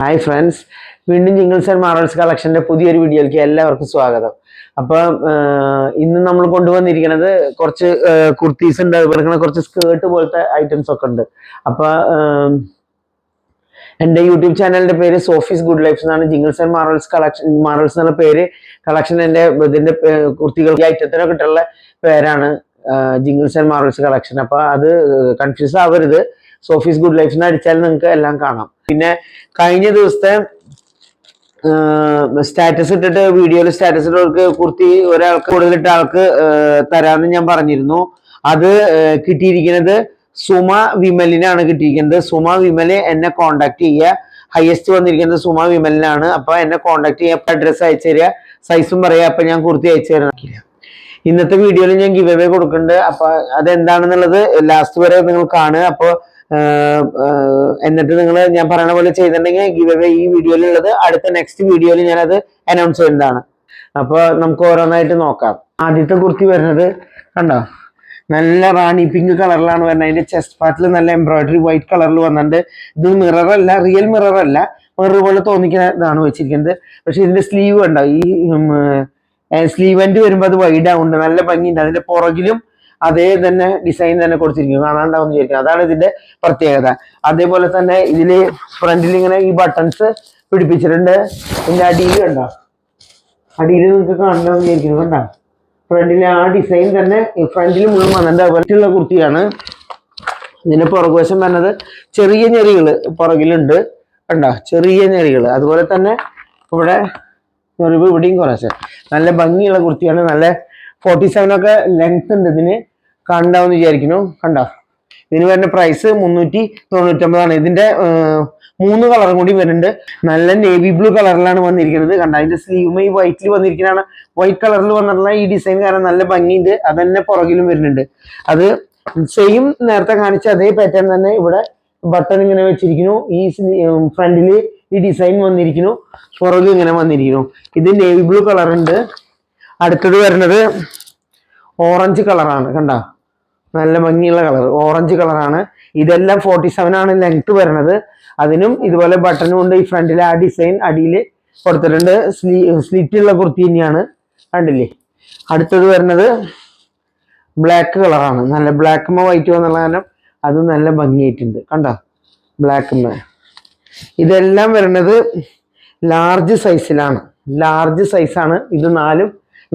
Hi friends, വീണ്ടും jingles and Marvels കളക്ഷന്റെ പുതിയൊരു വീഡിയോയിലേക്ക് എല്ലാവർക്കും സ്വാഗതം. അപ്പം ഇന്ന് നമ്മൾ കൊണ്ടുവന്നിരിക്കുന്നത് കുറച്ച് കുർത്തീസ് ഉണ്ട്, അതുപോലെ കുറച്ച് സ്കേർട്ട് പോലത്തെ ഐറ്റംസ് ഒക്കെ ഉണ്ട്. അപ്പൊ എൻ്റെ യൂട്യൂബ് ചാനലിന്റെ പേര് സോഫീസ് ഗുഡ് ലൈഫ്സ് എന്നാണ്. ജിംഗിൾസ് ആൻഡ് മാർവൽസ് എന്നുള്ള പേര് കളക്ഷൻ എൻ്റെ ഇതിന്റെ കുർത്തികൾക്ക് ഐറ്റത്തിനൊക്കെ ഇട്ടുള്ള പേരാണ് ജിംഗിൾസ് ആൻഡ് മാർവൽസ് കളക്ഷൻ. അപ്പൊ അത് കൺഫ്യൂസ് ആവരുത്. സോഫീസ് ഗുഡ് ലൈഫ്സ് അടിച്ചാൽ നിങ്ങൾക്ക് എല്ലാം കാണാം. പിന്നെ കഴിഞ്ഞ ദിവസത്തെ സ്റ്റാറ്റസ് ഇട്ടിട്ട് വീഡിയോയിൽ സ്റ്റാറ്റസ് ഇട്ടവർക്ക് കുർത്തി ഒരാൾക്ക് കൂടുതലിട്ട ആൾക്ക് തരാമെന്ന് ഞാൻ പറഞ്ഞിരുന്നു. അത് കിട്ടിയിരിക്കുന്നത് സുമ വിമലിനാണ് കിട്ടിയിരിക്കുന്നത്. സുമ വിമല് എന്നെ കോണ്ടാക്ട് ചെയ്യുക. ഹയസ്റ്റ് വന്നിരിക്കുന്നത് സുമ വിമലിനാണ്. അപ്പൊ എന്നെ കോണ്ടാക്ട് ചെയ്യുക, അഡ്രസ് അയച്ചു തരിക, സൈസും പറയാ. അപ്പൊ ഞാൻ കുർത്തി അയച്ചു തരാം. ഇന്നത്തെ വീഡിയോയിൽ ഞാൻ ഗിവ് അവേ കൊടുക്കുന്നുണ്ട്. അപ്പൊ അതെന്താണെന്നുള്ളത് ലാസ്റ്റ് വരെ നിങ്ങൾ കാണുക. അപ്പൊ എന്നിട്ട് നിങ്ങൾ ഞാൻ പറയുന്ന പോലെ ചെയ്തിട്ടുണ്ടെങ്കിൽ ഗിവ് അവേ ഈ വീഡിയോയിലുള്ളത് അടുത്ത നെക്സ്റ്റ് വീഡിയോയിൽ ഞാനത് അനൗൺസ് ചെയ്യുന്നതാണ്. അപ്പൊ നമുക്ക് ഓരോന്നായിട്ട് നോക്കാം. ആദ്യത്തെ കുർത്തി വരുന്നത് കണ്ടോ, നല്ല റാണി പിങ്ക് കളറിലാണ് വരുന്നത്. അതിന്റെ ചെസ്റ്റ് പാർട്ടിൽ നല്ല എംബ്രോയിഡറി വൈറ്റ് കളറിൽ വന്നിട്ടുണ്ട്. ഇത് മിററല്ല, റിയൽ മിററല്ല, മിറർ പോലെ തോന്നിക്കുന്ന ഇതാണ് വെച്ചിരിക്കുന്നത്. പക്ഷെ ഇതിന്റെ സ്ലീവ് ഉണ്ടോ, ഈ സ്ലീവ് എൻഡ് വരുമ്പോൾ അത് വൈഡ് ആവുന്നുണ്ട്, നല്ല ഭംഗിയുണ്ട്. അതിന്റെ പുറകിലും അതേ തന്നെ ഡിസൈൻ തന്നെ കൊടുത്തിരിക്കും, കാണാണ്ടാവും വിചാരിക്കും. അതാണ് ഇതിന്റെ പ്രത്യേകത. അതേപോലെ തന്നെ ഇതില് ഫ്രണ്ടിൽ ഇങ്ങനെ ഈ ബട്ടൺസ് പിടിപ്പിച്ചിട്ടുണ്ട്. ഇതിന്റെ അടിയിൽ കണ്ടോ, അടിയിൽ നിങ്ങൾക്ക് കാണാണ്ടാവും വിചാരിക്കുന്നു. കണ്ടോ, ഫ്രണ്ടിലെ ആ ഡിസൈൻ തന്നെ ഫ്രണ്ടിൽ മുഴുവൻ വന്നിട്ടുണ്ട്. അതുപോലെയുള്ള കുർത്തിയാണ്. ഇതിന്റെ പുറകുവശം വരുന്നത് ചെറിയ ഞെറികള് പുറകിലുണ്ട്, കണ്ടോ, ചെറിയ ഞെറികള്. അതുപോലെ തന്നെ ഇവിടെ ഇവിടെയും കുറച്ച് നല്ല ഭംഗിയുള്ള കുർത്തിയാണ്. നല്ല 47 ഒക്കെ ലെങ്ത് ഉണ്ട് ഇതിന്, കണ്ടാവെന്ന് വിചാരിക്കുന്നു. കണ്ടോ, ഇതിന് വരുന്ന പ്രൈസ് 399. ഇതിന്റെ 3 കളറും കൂടി വരുന്നുണ്ട്. നല്ല നേവി ബ്ലൂ കളറിലാണ് വന്നിരിക്കുന്നത്. കണ്ട, അതിന്റെ സ്ലീവ് ഈ വൈറ്റിൽ വന്നിരിക്കുന്നതാണ്. വൈറ്റ് കളറിൽ വന്നിട്ടുള്ള ഈ ഡിസൈൻ കാരണം നല്ല ഭംഗിയുണ്ട്. അതന്നെ പുറകിലും വരുന്നുണ്ട്. അത് സെയിം നേരത്തെ കാണിച്ച അതേ പാറ്റേൺ തന്നെ ഇവിടെ ബട്ടൺ ഇങ്ങനെ വെച്ചിരിക്കുന്നു. ഈ ഫ്രണ്ടില് ഈ ഡിസൈൻ വന്നിരിക്കുന്നു, പുറകിൽ ഇങ്ങനെ വന്നിരിക്കുന്നു. ഇത് നേവി ബ്ലൂ കളർ ഉണ്ട്. അടുത്തത് വരുന്നത് ഓറഞ്ച് കളറാണ്. കണ്ട, നല്ല ഭംഗിയുള്ള കളർ ഓറഞ്ച് കളറാണ്. ഇതെല്ലാം 47 ആണ് ലെങ്ത് വരുന്നത്. അതിനും ഇതുപോലെ ബട്ടണും ഉണ്ട്. ഈ ഫ്രണ്ടിലെ ആ ഡിസൈൻ അടിയിൽ കൊടുത്തിട്ടുണ്ട്. സ്ലിറ്റുള്ള കുർത്തി തന്നെയാണ്, കണ്ടില്ലേ. അടുത്തത് വരുന്നത് ബ്ലാക്ക് കളറാണ്. നല്ല ബ്ലാക്കുമ്മ വൈറ്റ് വന്നുള്ള കാരണം അത് നല്ല ഭംഗിയായിട്ടുണ്ട്. കണ്ടോ, ബ്ലാക്കുമ്മ. ഇതെല്ലാം വരുന്നത് ലാർജ് സൈസിലാണ്. ലാർജ് സൈസാണ് ഇത്.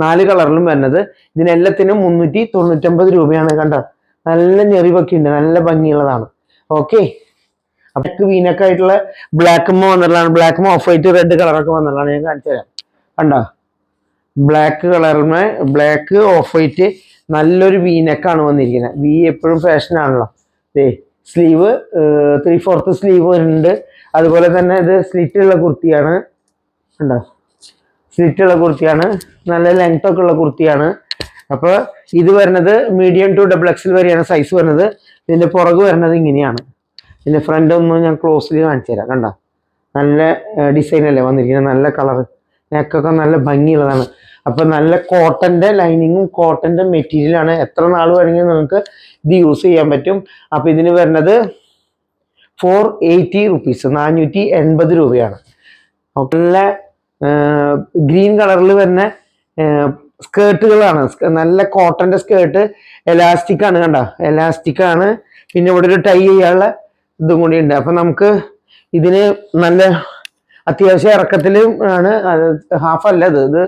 4 കളറിലും വരുന്നത്. ഇതിനെല്ലാത്തിനും 399 രൂപയാണ്. കണ്ടോ, നല്ല ഞെറിവൊക്കെ ഉണ്ട്, നല്ല ഭംഗിയുള്ളതാണ്. ഓക്കെ, അപ്പൊ വീനൊക്കെ ആയിട്ടുള്ള ബ്ലാക്കുമ്മ വന്നിട്ടുള്ളതാണ്. ബ്ലാക്കുമ്മ ഓഫ് വൈറ്റ് റെഡ് കളറൊക്കെ വന്നിട്ടുള്ളതാണ്. ഞാൻ കാണിച്ചു തരാം. കണ്ടോ, ബ്ലാക്ക് കളറിന് ബ്ലാക്ക് ഓഫ് വൈറ്റ് നല്ലൊരു വീനക്കാണ് വന്നിരിക്കുന്നത്. വി എപ്പോഴും ഫാഷൻ ആണല്ലോ. സ്ലീവ് 3/4 സ്ലീവ് വരുന്നുണ്ട്. അതുപോലെ തന്നെ ഇത് സ്ലിറ്റുള്ള കുർത്തിയാണ്. കണ്ടോ, സ്ലിറ്റുള്ള കുർത്തിയാണ്, നല്ല ലെങ്ത് ഒക്കെ ഉള്ള കുർത്തിയാണ്. അപ്പൊ ഇത് വരുന്നത് മീഡിയം ടു XXL വരെയാണ് സൈസ് വരുന്നത്. ഇതിന്റെ പുറകു വരുന്നത് ഇങ്ങനെയാണ്. ഇതിന്റെ ഫ്രണ്ട് ഒന്ന് ഞാൻ ക്ലോസിൽ കാണിച്ചു തരാം. കണ്ടോ, നല്ല ഡിസൈൻ അല്ലേ വന്നിരിക്കുന്നത്, നല്ല കളർ, നെക്കൊക്കെ നല്ല ഭംഗിയുള്ളതാണ്. അപ്പൊ നല്ല കോട്ടന്റെ ലൈനിങ്ങും കോട്ടന്റെ മെറ്റീരിയലാണ്. എത്ര നാൾ വേണമെങ്കിൽ നിങ്ങൾക്ക് ഇത് യൂസ് ചെയ്യാൻ പറ്റും. അപ്പൊ ഇതിന് വരുന്നത് 480 റുപ്പീസ്, 480 രൂപയാണ്. നല്ല ഗ്രീൻ കളറിൽ വരുന്ന സ്കേർട്ടുകളാണ്. നല്ല കോട്ടന്റെ സ്കേർട്ട്, എലാസ്റ്റിക് ആണ്. കണ്ടോ, എലാസ്റ്റിക് ആണ്. പിന്നെ ഇവിടെ ഒരു ടൈ ചെയ്യാനുള്ള ഇതും കൂടി ഉണ്ട്. അപ്പൊ നമുക്ക് ഇതിന് നല്ല അത്യാവശ്യം ഇറക്കത്തിലും ആണ്. ഹാഫ് അല്ല, ഇത്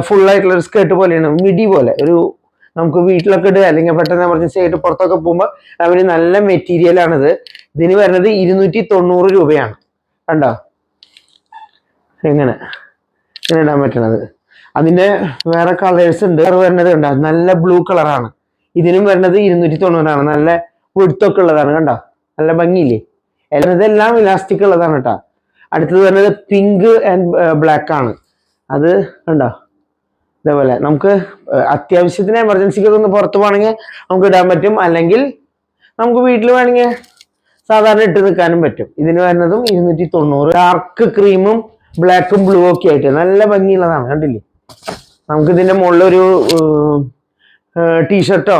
ഫുൾ ആയിട്ടുള്ള ഒരു സ്കേർട്ട് പോലെയാണ്, മിഡി പോലെ. ഒരു നമുക്ക് വീട്ടിലൊക്കെ ഇടുക, അല്ലെങ്കിൽ പെട്ടെന്ന് എമർജൻസി ആയിട്ട് പുറത്തൊക്കെ പോകുമ്പോൾ അവന് നല്ല മെറ്റീരിയലാണിത്. ഇതിന് വരുന്നത് 290 രൂപയാണ്. കണ്ടോ, ഇങ്ങനെ ഇടാൻ പറ്റണത്. അതിന്റെ വേറെ കളേഴ്സ് ഉണ്ട്. വരുന്നത് കണ്ടോ, നല്ല ബ്ലൂ കളറാണ്. ഇതിനും വരുന്നത് 290 നല്ല വിടുത്തൊക്കെ ഉള്ളതാണ്. കണ്ടോ, നല്ല ഭംഗിയില്ലേ. ഇതെല്ലാം ഇലാസ്റ്റിക് ഉള്ളതാണ് കേട്ടോ. അടുത്തത് വരുന്നത് പിങ്ക് ആൻഡ് ബ്ലാക്ക് ആണ്. അത് കണ്ടോ, ഇതേപോലെ നമുക്ക് അത്യാവശ്യത്തിന് എമർജൻസിക്കൊക്കെ ഒന്ന് പുറത്ത് പോകണമെങ്കിൽ നമുക്ക് ഇടാൻ പറ്റും. അല്ലെങ്കിൽ നമുക്ക് വീട്ടിൽ വേണമെങ്കിൽ സാധാരണ ഇട്ട് നിൽക്കാനും പറ്റും. ഇതിന് വരുന്നതും 290. ഡാർക്ക് ക്രീമും ബ്ലാക്കും ബ്ലൂ ഒക്കെ ആയിട്ട് നല്ല ഭംഗിയുള്ളതാണ്. കണ്ടില്ലേ, നമുക്ക് ഇതിന്റെ മുകളിലൊരു ടീഷർട്ടോ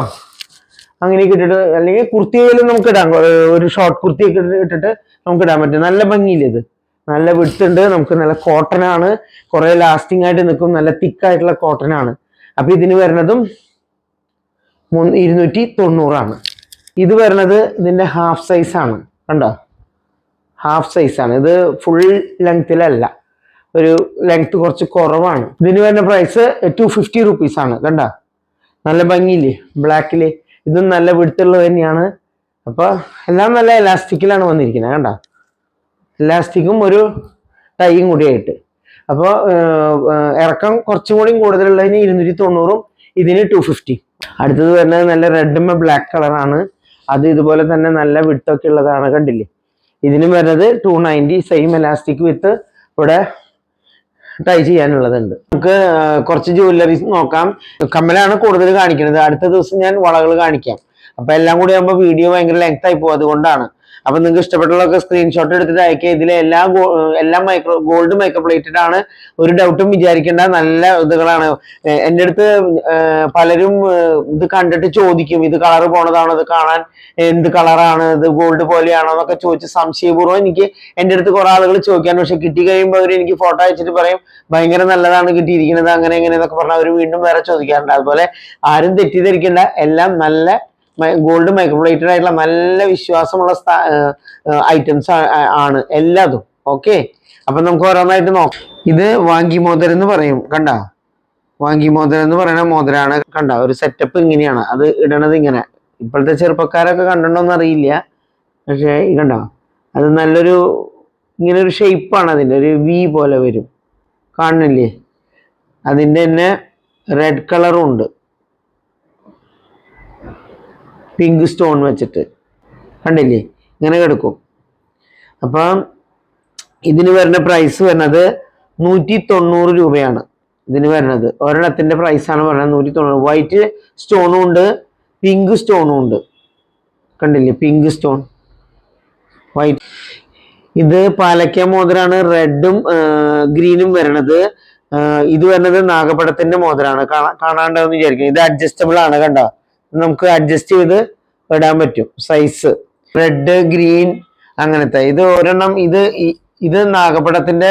അങ്ങനെയൊക്കെ ഇട്ടിട്ട്, അല്ലെങ്കിൽ കുർത്തിയിലും നമുക്ക് ഇടാം. ഒരു ഷോർട്ട് കുർത്തിയൊക്കെ ഇട്ടിട്ട് നമുക്ക് ഇടാൻ പറ്റും. നല്ല ഭംഗിയില്ലേ ഇത്, നല്ല വിട്ടുണ്ട്, നമുക്ക് നല്ല കോട്ടൺ ആണ്, കുറെ ലാസ്റ്റിംഗ് ആയിട്ട് നിൽക്കും, നല്ല തിക്കായിട്ടുള്ള കോട്ടൺ ആണ്. അപ്പൊ ഇതിന് വരുന്നതും 290 ഇത് വരുന്നത് ഇതിന്റെ ഹാഫ് സൈസ് ആണ്, കണ്ടോ? ഹാഫ് സൈസ് ആണ് ഇത്, ഫുൾ ലെങ്തിലല്ല, ഒരു ലെങ്ത് കുറച്ച് കുറവാണ്. ഇതിന് വരുന്ന പ്രൈസ് 250 rupees ആണ്. കണ്ട നല്ല ഭംഗിയില്ലേ ബ്ലാക്കില്, ഇതും നല്ല വിടുത്തുള്ളത് തന്നെയാണ്. അപ്പൊ എല്ലാം നല്ല എലാസ്റ്റിക്കിലാണ് വന്നിരിക്കുന്നത്. കണ്ട എലാസ്റ്റിക്കും ഒരു ടൈയും കൂടി ആയിട്ട്. അപ്പോൾ ഇറക്കം കുറച്ചും കൂടി കൂടുതലുള്ളതിന് 290, ഇതിന് 250. അടുത്തത് വരുന്നത് നല്ല റെഡും ബ്ലാക്ക് കളറാണ്. അത് ഇതുപോലെ തന്നെ നല്ല വിട്ടൊക്കെ ഉള്ളതാണ്, കണ്ടില്ലേ? ഇതിനും വരുന്നത് 290, സെയിം എലാസ്റ്റിക് വിത്ത് ഇവിടെ ടൈ ചെയ്യാനുള്ളതുണ്ട്. നമുക്ക് കുറച്ച് ജ്വല്ലറീസ് നോക്കാം. കമ്മലാണ് കൂടുതൽ കാണിക്കുന്നത്, അടുത്ത ദിവസം ഞാൻ വളകൾ കാണിക്കാം. അപ്പൊ എല്ലാം കൂടി ആകുമ്പോൾ വീഡിയോ ഭയങ്കര ലെങ്ത് ആയി പോകും, അതുകൊണ്ടാണ്. അപ്പൊ നിങ്ങൾക്ക് ഇഷ്ടപ്പെട്ടുള്ളതൊക്കെ സ്ക്രീൻഷോട്ട് എടുത്തിട്ട് അയക്കുക. ഇതിലെ എല്ലാം ഗോൾഡ് മേക്കപ്പ് പ്ലേറ്റഡ് ആണ്, ഒരു ഡൗട്ടും വിചാരിക്കേണ്ട, നല്ല ഇതുകളാണ്. എൻ്റെ അടുത്ത് പലരും ഇത് കണ്ടിട്ട് ചോദിക്കും, ഇത് കളർ പോണതാണോ, ഇത് കാണാൻ എന്ത് കളറാണ്, ഇത് ഗോൾഡ് പോലെയാണോ എന്നൊക്കെ ചോദിച്ച് സംശയപൂർവ്വം എൻ്റെ അടുത്ത് കുറെ ആളുകൾ ചോദിക്കാൻ. പക്ഷെ കിട്ടി കഴിയുമ്പോൾ അവർ എനിക്ക് ഫോട്ടോ അയച്ചിട്ട് പറയും ഭയങ്കര നല്ലതാണ് കിട്ടിയിരിക്കുന്നത്, അങ്ങനെ എങ്ങനെ എന്നൊക്കെ പറഞ്ഞാൽ അവർ വീണ്ടും വേറെ ചോദിക്കാറുണ്ട്. അതുപോലെ ആരും തെറ്റിദ്ധരിക്കേണ്ട, എല്ലാം നല്ല ഗോൾഡ് മേക്കപ്പ് പ്ലേറ്റഡ് ആയിട്ടുള്ള നല്ല വിശ്വാസമുള്ള ഐറ്റംസ് ആണ് എല്ലാതും. ഓക്കെ, അപ്പൊ നമുക്ക് ഓരോന്നായിട്ട് നോക്കാം. ഇത് വാങ്കി മോതിരം എന്ന് പറയും, കണ്ട? വാങ്കി മോതിരം എന്ന് പറയുന്ന മോതിരാണ്, കണ്ട? ഒരു സെറ്റപ്പ് ഇങ്ങനെയാണ്, അത് ഇടണത് ഇങ്ങനെ. ഇപ്പോഴത്തെ ചെറുപ്പക്കാരൊക്കെ കണ്ടിട്ടുണ്ടോന്ന് അറിയില്ല, പക്ഷെ കണ്ട അത് നല്ലൊരു ഇങ്ങനെ ഒരു ഷേപ്പാണ്, അതിൻ്റെ ഒരു വി പോലെ വരും, കാണുന്നില്ലേ? അതിൻ്റെ തന്നെ റെഡ് കളറും ഉണ്ട്, പിങ്ക് സ്റ്റോൺ വെച്ചിട്ട്, കണ്ടില്ലേ? ഇങ്ങനെ കിടക്കും. അപ്പം ഇതിന് വരുന്ന പ്രൈസ് വരുന്നത് 190 രൂപയാണ്. ഇതിന് വരുന്നത് ഒരെണ്ണത്തിന്റെ പ്രൈസാണ് പറയുന്നത് 190. വൈറ്റ് സ്റ്റോണും ഉണ്ട്, പിങ്ക് സ്റ്റോണും ഉണ്ട്, കണ്ടില്ലേ? Pink stone, white. ഇത് പാലക്ക മോതിരാണ്, റെഡും ഗ്രീനും വരണത്. ഇത് വരുന്നത് നാഗപടത്തിന്റെ മോതിരാണ്, കാണാണ്ടെന്ന് വിചാരിക്കും. ഇത് അഡ്ജസ്റ്റബിൾ ആണ്, കണ്ടോ? നമുക്ക് അഡ്ജസ്റ്റ് ചെയ്ത് ഇടാൻ പറ്റും, സൈസ് റെഡ് ഗ്രീൻ അങ്ങനത്തെ. ഇത് ഒരെണ്ണം, ഇത് നാഗപടത്തിന്റെ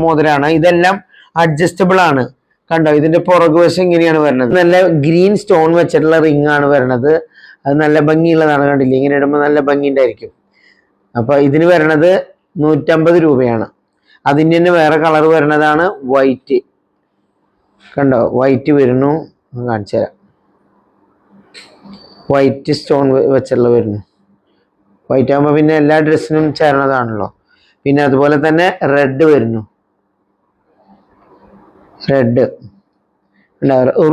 മോതിരാണ്. ഇതെല്ലാം അഡ്ജസ്റ്റബിൾ ആണ്, കണ്ടോ? ഇതിന്റെ പുറകുവശം ഇങ്ങനെയാണ് വരുന്നത്. നല്ല ഗ്രീൻ സ്റ്റോൺ വെച്ചിട്ടുള്ള റിംഗ് ആണ് വരുന്നത്. അത് നല്ല ഭംഗിയുള്ളതാണ്, കണ്ടില്ലേ? ഇങ്ങനെ ഇടുമ്പോൾ നല്ല ഭംഗി ഉണ്ടായിരിക്കും. അപ്പൊ ഇതിന് വരണത് 150 രൂപയാണ്. അതിന് തന്നെ വേറെ കളർ വരുന്നതാണ് വൈറ്റ്, കണ്ടോ? വൈറ്റ് വരുന്നു, കാണിച്ചു തരാം. വൈറ്റ് സ്റ്റോൺ വെച്ചുള്ള വരുന്നു. വൈറ്റ് ആകുമ്പോൾ പിന്നെ എല്ലാ ഡ്രസ്സിനും ചേരണതാണല്ലോ. പിന്നെ അതുപോലെ തന്നെ റെഡ് വരുന്നു, റെഡ്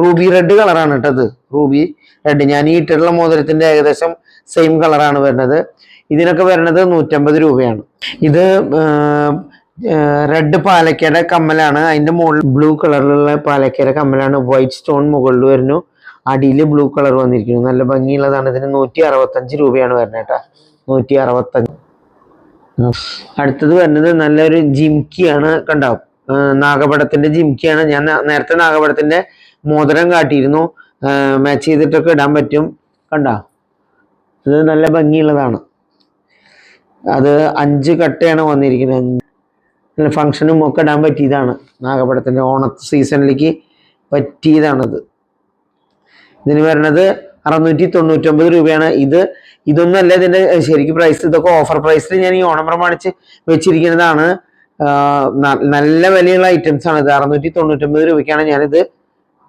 റൂബി റെഡ് കളറാണ് കേട്ടത്, റൂബി റെഡ്. ഞാൻ ഈ ഇട്ടിട്ടുള്ള മോതിരത്തിന്റെ ഏകദേശം സെയിം കളറാണ് വരുന്നത്. ഇതിനൊക്കെ വരുന്നത് 150 രൂപയാണ്. ഇത് റെഡ് പാലക്കയുടെ കമ്മലാണ്, അതിന്റെ മുകളിൽ ബ്ലൂ കളറിലുള്ള പാലക്കയുടെ കമ്മലാണ്. വൈറ്റ് സ്റ്റോൺ മുകളിൽ വരുന്നു, അടിയിൽ ബ്ലൂ കളർ വന്നിരിക്കുന്നു, നല്ല ഭംഗിയുള്ളതാണ്. ഇതിന് 165 രൂപയാണ് വരുന്നത് കേട്ടോ, 165. അടുത്തത് വരുന്നത് നല്ലൊരു ജിംകിയാണ്, കണ്ടോ? നാഗപടത്തിന്റെ ജിംകിയാണ്. ഞാൻ നേരത്തെ നാഗപടത്തിന്റെ മോതിരം കാട്ടിയിരുന്നു, മാച്ച് ചെയ്തിട്ടൊക്കെ ഇടാൻ പറ്റും, കണ്ടോ? ഇത് നല്ല ഭംഗിയുള്ളതാണ്. അത് 5 കട്ടയാണ് വന്നിരിക്കുന്നത്. ഫംഗ്ഷനും ഒക്കെ ഇടാൻ പറ്റിയതാണ്, നാഗപടത്തിന്റെ ഓണ സീസണിലേക്ക് പറ്റിയതാണത്. ഇതിന് വരുന്നത് 699 രൂപയാണ്. ഇതൊന്നും അല്ല ഇതിന്റെ ശരിക്കും പ്രൈസ്. ഇതൊക്കെ ഓഫർ പ്രൈസിൽ ഞാൻ ഈ ഓണം പ്രമാണിച്ച് വെച്ചിരിക്കുന്നതാണ്. നല്ല വിലയുള്ള ഐറ്റംസ് ആണ് ഇത്. 699 രൂപയ്ക്കാണ് ഞാനിത്,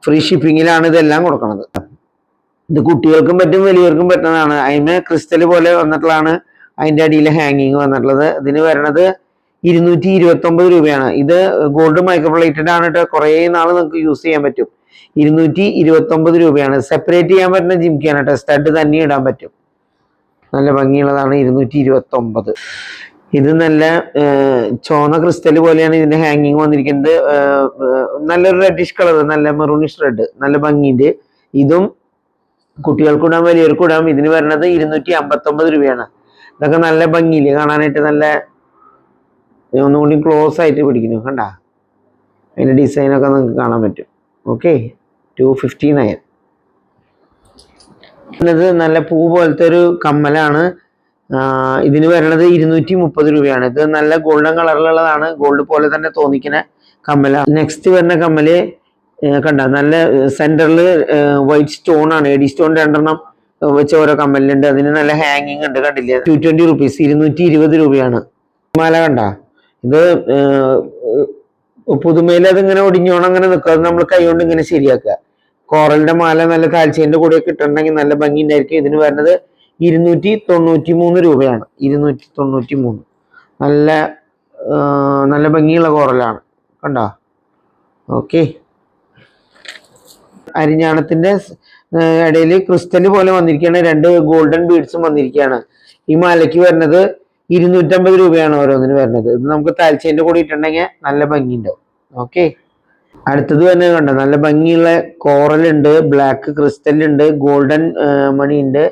ഫ്രീ ഷിപ്പിങ്ങിലാണ് ഇതെല്ലാം കൊടുക്കുന്നത്. ഇത് കുട്ടികൾക്കും പറ്റും വലിയവർക്കും പറ്റുന്നതാണ്. അതിന് ക്രിസ്റ്റൽ പോലെ വന്നിട്ടുള്ളതാണ് അതിന്റെ അടിയിൽ ഹാങ്ങിങ് വന്നിട്ടുള്ളത്. ഇതിന് വരുന്നത് 229 രൂപയാണ്. ഇത് ഗോൾഡ് മൈക്രോപ്ലേറ്റഡ് ആണ് കേട്ടോ, കുറേ നാൾ നിങ്ങൾക്ക് യൂസ് ചെയ്യാൻ പറ്റും. 229 രൂപയാണ്. സെപ്പറേറ്റ് ചെയ്യാൻ പറ്റുന്ന ജിംകിയാണ് കേട്ടോ, സ്റ്റഡ് തന്നെ ഇടാൻ പറ്റും, നല്ല ഭംഗിയുള്ളതാണ്. 229. ഇത് നല്ല ചോന്ന ക്രിസ്റ്റൽ പോലെയാണ് ഇതിന്റെ ഹാങ്ങിങ് വന്നിരിക്കുന്നത്. നല്ലൊരു റെഡിഷ് കളർ, നല്ല മെറൂണിഷ് റെഡ്, നല്ല ഭംഗിയുണ്ട്. ഇതും കുട്ടികൾക്കിടാം വലിയവർക്കിടാം. ഇതിന് വരുന്നത് 259 രൂപയാണ്. ഇതൊക്കെ നല്ല ഭംഗിയില്ലേ കാണാനായിട്ട്? നല്ല ഒന്നുകൂടി ക്ലോസ് ആയിട്ട് പിടിക്കുന്നു, കണ്ട? അതിന്റെ ഡിസൈനൊക്കെ നിങ്ങൾക്ക് കാണാൻ പറ്റും. ഓക്കെ, 259. ഇത് നല്ല പൂ പോലത്തെ ഒരു കമ്മലാണ്. ഇതിന് വരുന്നത് 230 രൂപയാണ്. ഇത് നല്ല ഗോൾഡൻ കളറിലുള്ളതാണ്, ഗോൾഡ് പോലെ തന്നെ തോന്നിക്കുന്ന കമ്മലാണ്. നെക്സ്റ്റ് വരുന്ന കമ്മല് കണ്ട നല്ല സെന്ററിൽ വൈറ്റ് സ്റ്റോൺ ആണ്, എഡി സ്റ്റോൺ 2 വെച്ച ഓരോ കമ്മലിനുണ്ട്. അതിന് നല്ല ഹാങ്ങിങ് ഉണ്ട്, കണ്ടില്ലേ? 220 റുപ്പീസ്, 220 രൂപയാണ്. മാല കണ്ട, ഇത് പുതുമയിൽ അതിങ്ങനെ ഒടിഞ്ഞോണം അങ്ങനെ നിൽക്കുക, അത് നമ്മൾ കൈ കൊണ്ട് ഇങ്ങനെ ശരിയാക്കുക. കോറലിന്റെ മാല നല്ല താഴ്ചേന്റെ കൂടെ കിട്ടുന്നുണ്ടെങ്കിൽ നല്ല ഭംഗി ഉണ്ടായിരിക്കും. ഇതിന് വരുന്നത് 293 രൂപയാണ്. 293 നല്ല നല്ല ഭംഗിയുള്ള കോറലാണ്, കണ്ടോ? ഓക്കെ. അരിഞ്ഞാണത്തിന്റെ ഇടയിൽ ക്രിസ്റ്റൽ പോലെ വന്നിരിക്കുകയാണ്, 2 ഗോൾഡൻ ബീഡ്സും വന്നിരിക്കുകയാണ്. ഈ മാലയ്ക്ക് വരുന്നത് 250 രൂപയാണ് ഓരോന്നിന് വരുന്നത്. ഇത് നമുക്ക് താഴ്ചേന്റെ കൂടെ ഇട്ടുണ്ടെങ്കിൽ നല്ല ഭംഗിയുണ്ടാവും. ഓക്കെ. അടുത്തത് തന്നെ കണ്ടോ, നല്ല ഭംഗിയുള്ള കോറൽ ഉണ്ട്, ബ്ലാക്ക് ക്രിസ്റ്റൽ ഉണ്ട്, ഗോൾഡൻ മണി ഉണ്ട്.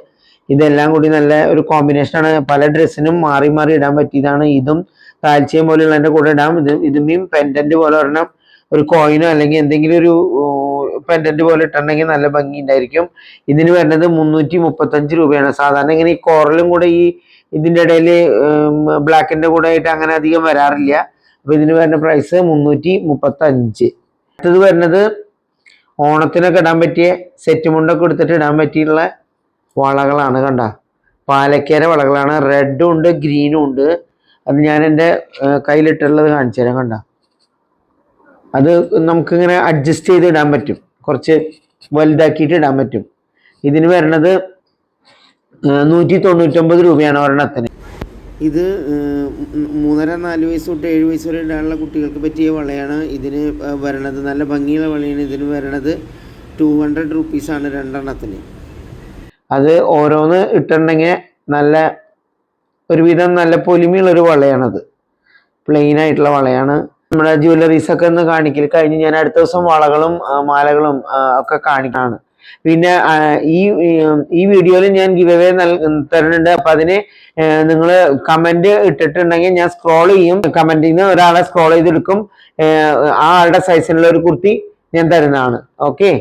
ഇതെല്ലാം കൂടി നല്ല ഒരു കോമ്പിനേഷൻ ആണ്. പല ഡ്രസ്സിനും മാറി മാറി ഇടാൻ പറ്റിയതാണ്. ഇതും താഴ്ചയും പോലെയുള്ളതിന്റെ കൂടെ ഇടാം. ഇതുമേയും പെൻഡന്റ് പോലെ ഒരെണ്ണം, ഒരു കോയിനോ അല്ലെങ്കിൽ എന്തെങ്കിലും ഒരു പെൻഡന്റ് പോലെ ഇട്ടുണ്ടെങ്കിൽ നല്ല ഭംഗി ഉണ്ടായിരിക്കും. ഇതിന് വരുന്നത് 335 രൂപയാണ്. സാധാരണ ഇങ്ങനെ ഈ കോറലും കൂടെ ഈ ഇതിന്റെ ഇടയിൽ ബ്ലാക്കിന്റെ കൂടെ ആയിട്ട് അങ്ങനെ അധികം വരാറില്ല. അപ്പൊ ഇതിന് വരുന്ന പ്രൈസ് 335. അടുത്തത് വരുന്നത് ഓണത്തിനൊക്കെ ഇടാൻ പറ്റിയ സെറ്റ് മുണ്ടൊക്കെ എടുത്തിട്ട് ഇടാൻ പറ്റിയുള്ള വളകളാണ്. കണ്ട, പാലക്കേര വളകളാണ്. റെഡും ഉണ്ട്, ഗ്രീനും ഉണ്ട്. അത് ഞാൻ എൻ്റെ കയ്യിലിട്ടുള്ളത് കാണിച്ചു തരാം. കണ്ട, അത് നമുക്കിങ്ങനെ അഡ്ജസ്റ്റ് ചെയ്ത് ഇടാൻ പറ്റും, കുറച്ച് വലുതാക്കിയിട്ട് ഇടാൻ പറ്റും. ഇതിന് വരുന്നത് 199 രൂപയാണ് ഒരെണ്ണത്തിന്. ഇത് 3-4 വയസ്സ് തൊട്ട് 7 വയസ്സ് വരെ ഇടാനുള്ള കുട്ടികൾക്ക് പറ്റിയ വളയാണ്. ഇതിന് വരണത് നല്ല ഭംഗിയുള്ള വളയാണ്. ഇതിന് വരണത് 200 റുപ്പീസാണ് 2 എണ്ണത്തിന്. അത് ഓരോന്ന് ഇട്ടുണ്ടെങ്കിൽ നല്ല ഒരുവിധം നല്ല പൊലിമയുള്ളൊരു വളയാണത്. പ്ലെയിൻ ആയിട്ടുള്ള വളയാണ്. നമ്മുടെ ജ്വല്ലറീസ് ഒക്കെ ഒന്ന് കാണിക്കൽ കഴിഞ്ഞ് ഞാൻ അടുത്ത ദിവസം വളകളും മാലകളും ഒക്കെ കാണിക്കാണ്. പിന്നെ ഈ വീഡിയോയിൽ ഞാൻ ഗിവ് അവേ തരുന്നുണ്ട്. അപ്പൊ അതിന് നിങ്ങൾ കമന്റ് ഇട്ടിട്ടുണ്ടെങ്കിൽ ഞാൻ സ്ക്രോൾ ചെയ്യും. കമന്റിൽ നിന്ന് ഒരാളെ സ്ക്രോൾ ചെയ്തെടുക്കും. ആ ആളുടെ സൈസിലുള്ള ഒരു കുർത്തി ഞാൻ തരുന്നതാണ്. ഓക്കെ.